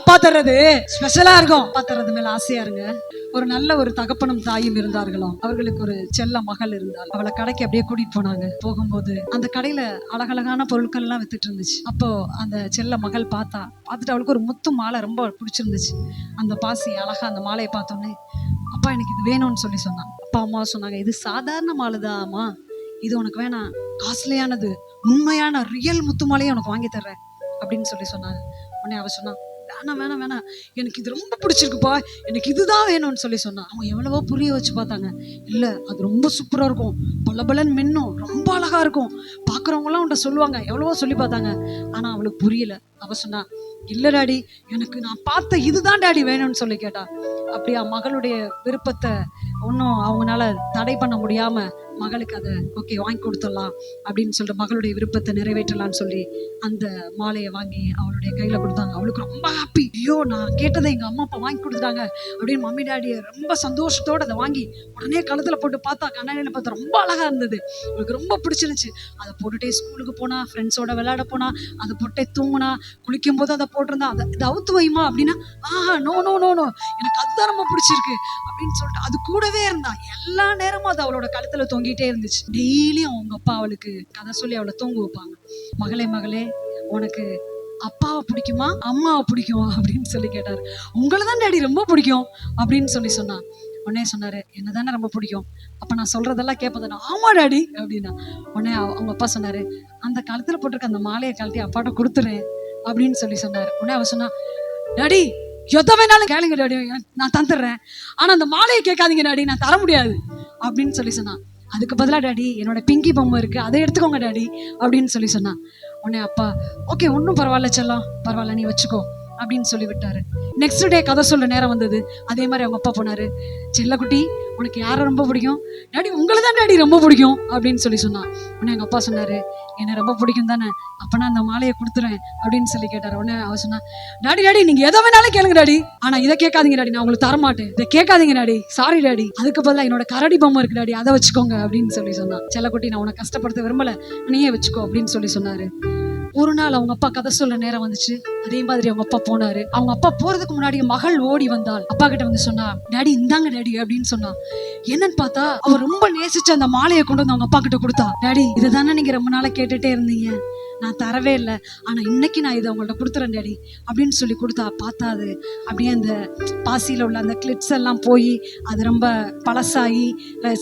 அப்பா தர்றது ஸ்பெஷலா இருக்கும். அப்பா தர்றது மேல ஆசையா இருங்க. ஒரு நல்ல ஒரு தகப்பனும் தாயும் இருந்தார்களாம். அவர்களுக்கு ஒரு செல்ல மகள் இருந்தாள். அவளை கடைக்கு அப்படியே கூட்டிட்டு போனாங்க. போகும்போது அந்த கடையில அழகழகான பொருட்கள் எல்லாம் வித்துட்டு இருந்துச்சு. அப்போ அந்த செல்ல மகள் பார்த்துட்டு அவளுக்கு ஒரு முத்து மாலை ரொம்ப பிடிச்சிருந்துச்சு. அந்த பாசி அழகா அந்த மாலையை பார்த்தோன்னே, அப்பா எனக்கு இது வேணும்னு சொன்னான். அப்பா அம்மா சொன்னாங்க, இது சாதாரண மாலைதாம்மா, இது உனக்கு வேணாம், காஸ்ட்லியானது, உண்மையான ரியல் முத்து மாலையை உனக்கு வாங்கி தர்றேன் அப்படின்னு சொன்னாங்க. உடனே அவ சொன்னா, வேணாம் வேணாம் வேணாம், எனக்கு இது ரொம்ப பிடிச்சிருக்குப்பா, எனக்கு இதுதான் வேணும்னு சொன்னான். அவங்க எவ்வளவோ புரிய வச்சு பார்த்தாங்க. இல்ல அது ரொம்ப சூப்பரா இருக்கும், பலபலன்னு மின்னும், ரொம்ப அழகா இருக்கும், பாக்குறவங்க எல்லாம் உன்ட்ட சொல்லுவாங்க, எவ்வளவோ சொல்லி பார்த்தாங்க. ஆனா அவளுக்கு புரியல. அவ சொன்னா, இல்ல டாடி, எனக்கு நான் பார்த்த இதுதான் டாடி வேணும்னு கேட்டா. அப்படியா மகளுடைய விருப்பத்தை ஒன்னும் அவங்களால தடை பண்ண முடியாம மகளுக்கு அதை ஓகே வாங்கி கொடுத்துடலாம் அப்படின்னு சொல்லிட்டு மகளுடைய விருப்பத்தை நிறைவேற்றலாம்னு சொல்லி அந்த மாலையை வாங்கி அவளுடைய கையில கொடுத்தாங்க. அவளுக்கு ரொம்ப ஹாப்பி. ஐயோ, நான் கேட்டதை எங்க அம்மா அப்பா வாங்கி கொடுத்துட்டாங்க அப்படின்னு மம்மி டாடியை ரொம்ப சந்தோஷத்தோட அதை வாங்கி உடனே கழுத்துல போட்டு பார்த்தா, கண்ணாடியில பார்த்தா ரொம்ப அழகா இருந்தது. அவளுக்கு ரொம்ப பிடிச்சிருந்துச்சு. அதை போட்டுட்டே ஸ்கூலுக்கு போனா, ஃப்ரெண்ட்ஸோட விளையாட போனா, அதை போட்டே தூங்குனா, குளிக்கும் போது அதை போட்டிருந்தா, அதை அவுத்து வைமா அப்படின்னா, நோ நோ நோ நோ, எனக்கு அதுதான் ரொம்ப பிடிச்சிருக்கு அப்படின்னு சொல்லிட்டு அது கூடவே இருந்தா. எல்லா நேரமும் அது அவளோட கழுத்துல தொங்கிட்டே இருந்துச்சு. டெய்லியும் அவங்க அப்பா அவளுக்கு கதை சொல்லி அவளை தூங்க வைப்பாங்க. மகளே மகளே, உனக்கு அப்பாவை பிடிக்குமா அம்மாவை பிடிக்குமா அப்படின்னு கேட்டாரு. உங்களை தான் டாடி ரொம்ப பிடிக்கும் அப்படின்னு சொன்னான். உடனே சொன்னாரு, என்னதானே ரொம்ப பிடிக்கும், அப்ப நான் சொல்றதெல்லாம் கேட்பதானே? ஆமா டாடி அப்படின்னா. உடனே அவங்க அப்பா சொன்னாரு, அந்த கழுத்துல போட்டிருக்க அந்த மாலையை கழட்டி அப்பாட்ட கொடுத்துறேன் அப்படின்னு சொன்னாரு. உடனே அவ சொன்னா, டாடி எதை வேணாலும் கேளுங்க டாடி, நான் தந்துடுறேன், ஆனா அந்த மாலையை கேட்காதீங்க டாடி, நான் தர முடியாது அப்படின்னு சொன்னான். அதுக்கு பதிலா டாடி என்னோட பிங்கி பொம்மை இருக்கு, அதை எடுத்துக்கோங்க டாடி அப்படின்னு சொன்னான். உடனே அப்பா, ஓகே ஒன்றும் பரவாயில்ல செல்லம், பரவாயில்ல நீ வச்சுக்கோ அப்படின்னு விட்டாரு. நெக்ஸ்ட் டே கதை சொல்ல நேரம் வந்தது. அதே மாதிரி அவங்க அப்பா போனாரு, செல்லக்குட்டி உனக்கு யாரை ரொம்ப பிடிக்கும்? டாடி உங்களை தான் டாடி ரொம்ப பிடிக்கும் அப்படின்னு சொன்னான். உடனே எங்க அப்பா சொன்னாரு, என்ன ரொம்ப பிடிக்கும் தானே, அப்பனா அந்த மாலையை கொடுத்துறேன் அப்படின்னு கேட்டாரு. உடனே அவ சொன்னா, டாடி டாடி நீங்க எதை வேணாலும் கேளுங்க டாடி, ஆனா இதை கேட்காதீங்க டாடி, நான் உங்களுக்கு தரமாட்டேன், இதை கேட்காதீங்க டாடி, சாரி டாடி, அதுக்கு பதிலா என்னோட கரடி பொம்மை இருக்கு டாடி, அதை வச்சுக்கோங்க அப்படின்னு சொன்னான். செல்லக்குட்டி நான் உனக்கு கஷ்டப்படுத்த விரும்பல, நீயே வச்சுக்கோ அப்படின்னு சொன்னாரு. ஒரு நாள் அவங்க அப்பா கதை சொல்ல நேரம் வந்துச்சு. அதே மாதிரி அவங்க அப்பா போனாரு. அவங்க அப்பா போறதுக்கு முன்னாடி மகள் ஓடி வந்தாள். அப்பா கிட்ட வந்து சொன்னா, டாடி இந்தாங்க டாடி அப்படின்னு சொன்னா. என்னன்னு பார்த்தா அவர் ரொம்ப நேசிச்ச அந்த மாலையை கொண்டு வந்து அவங்க அப்பா கிட்ட கொடுத்தா. டாடி இதுதானே நீங்க ரொம்ப நாளா கேட்டுட்டே இருந்தீங்க, நான் தரவே இல்லை, ஆனா இன்னைக்கு நான் இதை உங்கள்ட்ட கொடுத்துறேன் டாடி அப்படின்னு கொடுத்தா. பார்த்தா அது அப்படியே அந்த பாசியில உள்ள அந்த கிளிப்ஸ் எல்லாம் போய் அது ரொம்ப பழசாகி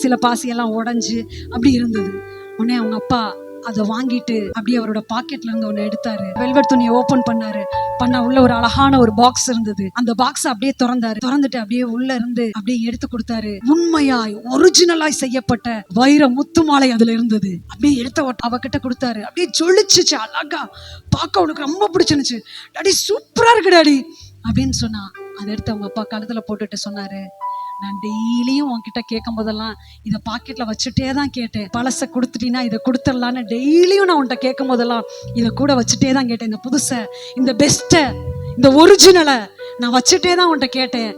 சில பாசியெல்லாம் உடைஞ்சு அப்படி இருந்தது. உடனே அவங்க அப்பா அதை வாங்கிட்டு அப்படியே அவரோட பாக்கெட்ல இருந்து ஒண்ணு எடுத்தாரு. வெல்வெட் துணியை ஓபன் பண்ணா உள்ள ஒரு அழகான ஒரு பாக்ஸ் இருந்தது. அந்த பாக்ஸ் அப்படியே திறந்துட்டு அப்படியே உள்ள இருந்து அப்படியே எடுத்து கொடுத்தாரு. உண்மையாய் ஒரிஜினலாய் செய்யப்பட்ட வைர முத்து மாலை அதுல இருந்தது. அப்படியே எடுத்த அவகிட்ட கொடுத்தாரு. அப்படியே ஜொலிச்சுச்சு, அழகா பார்க்க உனக்கு ரொம்ப பிடிச்சிருந்துச்சு, டாடி சூப்பரா இருக்கு டாடி அப்படின்னு சொன்னா. அதை எடுத்து அவங்க அப்பா கழுத்துல போட்டுட்டு சொன்னாரு, நான் டெய்லியும் உன்கிட்ட கேட்கும் போதெல்லாம் இதை பாக்கெட்ல வச்சுட்டே தான் கேட்டேன், பழச கொடுத்துட்டீங்கன்னா இதை கொடுத்துடலான்னு டெய்லியும் நான் உன்கிட்ட கேட்கும் போதெல்லாம் இதை கூட வச்சுட்டே தான் கேட்டேன். இந்த புதுசை, இந்த பெஸ்ட்டை, இந்த ஒரிஜினலை நான் வச்சுட்டே தான் உன்கிட்ட கேட்டேன்.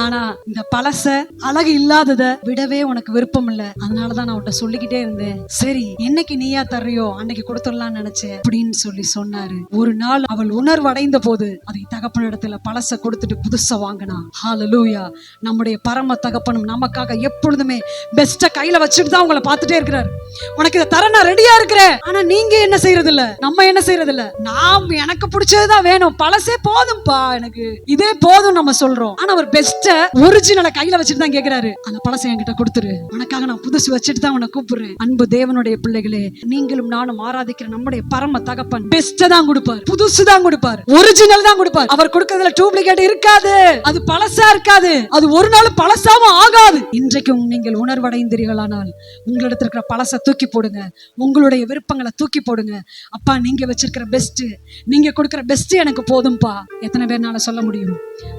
ஆனா இந்த பழச அழகு இல்லாதத விடவே உனக்கு விருப்பம் இல்லை, அதனாலதான் நான் உன்கிட்ட சொல்லிக்கிட்டே இருந்தேன். சரி என்னைக்கு நீயா தர்றியோ அன்னைக்கு கொடுத்துடலாம்னு நினைச்சேன் அப்படின்னு சொன்னாரு. ஒரு நாள் அவள் உணர்வடைந்த போது அதை தகப்பனிடத்துல பழச கொடுத்துட்டு புதுசா வாங்கினா. ஹல்லேலூயா. நம்முடைய பரம தகப்பனும் நமக்காக எப்பொழுதுமே பெஸ்ட கையில வச்சுட்டு தான் உங்களை பார்த்துட்டே இருக்கிறார். உனக்கு இதை தர நான் ரெடியா இருக்கிறேன், ஆனா நீங்க என்ன செய்யறது இல்ல, நம்ம என்ன செய்யறது இல்ல. நாம் எனக்கு பிடிச்சதுதான் வேணும், பழசே போதும்பா, எனக்கு இதே போதும் நம்ம சொல்றோம். ஆனா அவர் பெஸ்ட் ஒரிஜினலை கையில வச்சுட்டு தான் கேக்குறாரு. அந்த பழசை என்கிட்ட கொடுத்துரு, உனக்காக நான் புதுசு வச்சுட்டு தான் உன்னை கூப்பிடுறேன். அன்பு தேவனுடைய பிள்ளைகளே, நீங்களும் நானும் ஆராதிக்கிற நம்முடைய பரம தகப்பன் பெஸ்ட் தான் கொடுப்பார், புதுசு தான் கொடுப்பார், ஒரிஜினல் தான் கொடுப்பார். அவர் கொடுக்கறதுல டூப்ளிகேட் இருக்காது, அது பழசா இருக்காது, அது ஒரு நாள் பழசாவும் ஆகாது. இன்றைக்கும் நீங்கள் உணர்வடைந்தீர்களானால் உங்களிடத்துல இருக்கிற பழச தூக்கி போடுங்க, உங்களுடைய விருப்பங்களை தூக்கி போடுங்க. அப்பா நீங்க வச்சிருக்கிற பெஸ்ட், நீங்க கொடுக்கிற பெஸ்ட் எனக்கு போதும்பா. எத்தனை பேர்னால சொல்ல முடியும்?